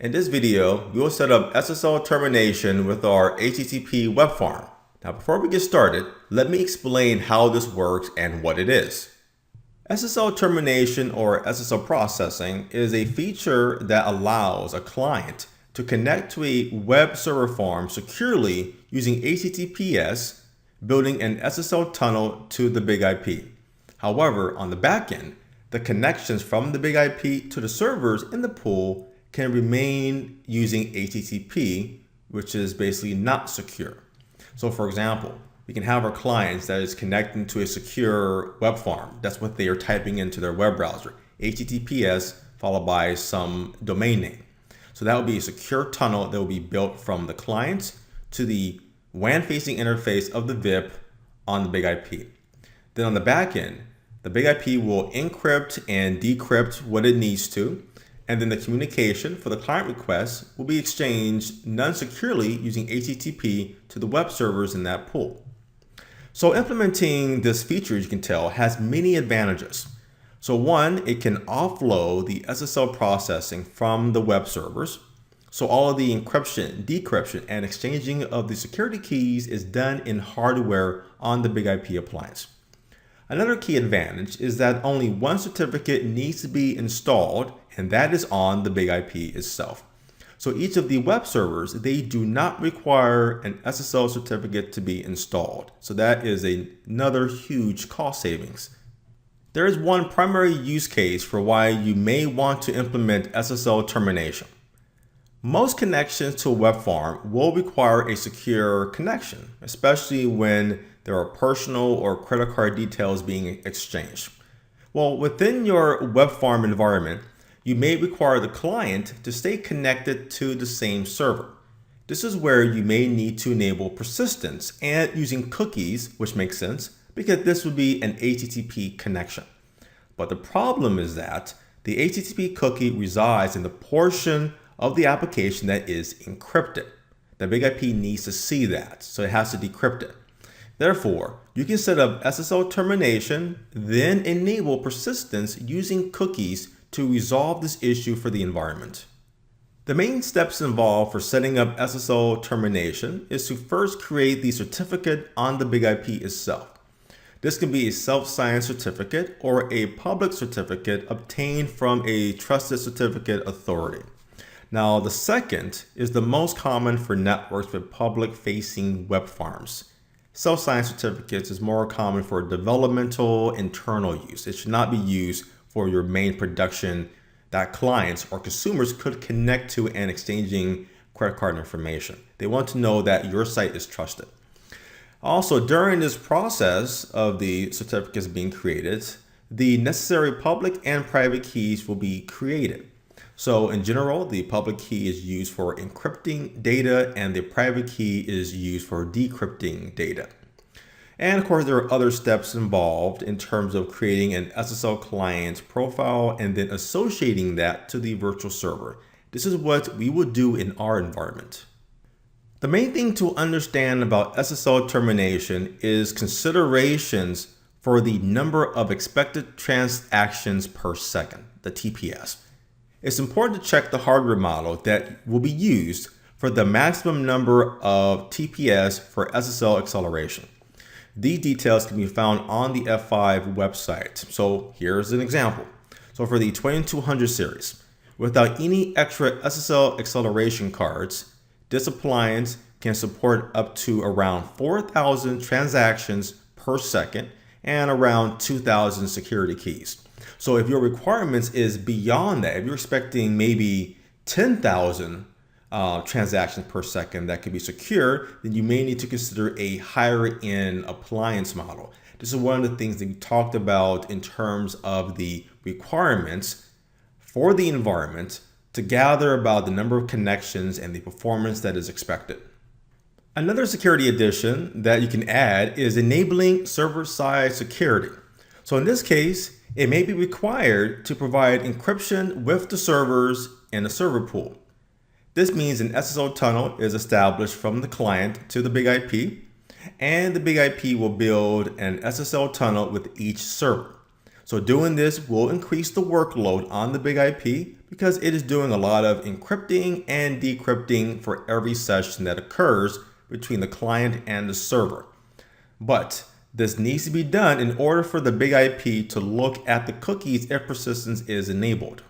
In this video, we will set up SSL termination with our HTTP web farm. Now, before we get started, let me explain how this works and what it is. SSL termination or SSL processing is a feature that allows a client to connect to a web server farm securely using HTTPS, building an SSL tunnel to the big IP. However, on the back end, the connections from the big IP to the servers in the pool can remain using HTTP, which is basically not secure. So for example, we can have our clients that is connecting to a secure web farm. That's what they are typing into their web browser, HTTPS followed by some domain name. So that will be a secure tunnel that will be built from the client to the WAN-facing interface of the VIP on the big IP. Then on the back end, the big IP will encrypt and decrypt what it needs to, and then the communication for the client request will be exchanged non-securely using HTTP to the web servers in that pool. So implementing this feature, as you can tell, has many advantages. So one, it can offload the SSL processing from the web servers. So all of the encryption, decryption, and exchanging of the security keys is done in hardware on the big IP appliance. Another key advantage is that only one certificate needs to be installed, and that is on the big IP itself. So each of the web servers, they do not require an SSL certificate to be installed. So that is another huge cost savings. There is one primary use case for why you may want to implement SSL termination. Most connections to a web farm will require a secure connection, especially when there are personal or credit card details being exchanged. Well, within your web farm environment, you may require the client to stay connected to the same server. This is where you may need to enable persistence and using cookies, which makes sense because this would be an HTTP connection. But the problem is that the HTTP cookie resides in the portion of the application that is encrypted. The big IP needs to see that, so it has to decrypt it. Therefore, you can set up SSL termination, then enable persistence using cookies to resolve this issue for the environment. The main steps involved for setting up SSL termination is to first create the certificate on the big IP itself. This can be a self-signed certificate or a public certificate obtained from a trusted certificate authority. Now, the second is the most common for networks with public-facing web farms. Self-signed certificates is more common for developmental internal use. It should not be used for your main production that clients or consumers could connect to and exchanging credit card information. They want to know that your site is trusted. Also, during this process of the certificates being created, the necessary public and private keys will be created. So in general, the public key is used for encrypting data and the private key is used for decrypting data. And of course, there are other steps involved in terms of creating an SSL client profile and then associating that to the virtual server. This is what we will do in our environment. The main thing to understand about SSL termination is considerations for the number of expected transactions per second, the TPS. It's important to check the hardware model that will be used for the maximum number of TPS for SSL acceleration. These details can be found on the F5 website. So here's an example. So for the 2200 series, without any extra SSL acceleration cards, this appliance can support up to around 4,000 transactions per second and around 2,000 security keys. So if your requirements is beyond that, if you're expecting maybe 10,000 transactions per second that could be secure, then you may need to consider a higher end appliance model. This is one of the things that we talked about in terms of the requirements for the environment to gather about the number of connections and the performance that is expected. Another security addition that you can add is enabling server-side security. So in this case, it may be required to provide encryption with the servers in the server pool. This means an SSL tunnel is established from the client to the big IP, and the big IP will build an SSL tunnel with each server. So doing this will increase the workload on the big IP because it is doing a lot of encrypting and decrypting for every session that occurs between the client and the server. But this needs to be done in order for the big IP to look at the cookies if persistence is enabled.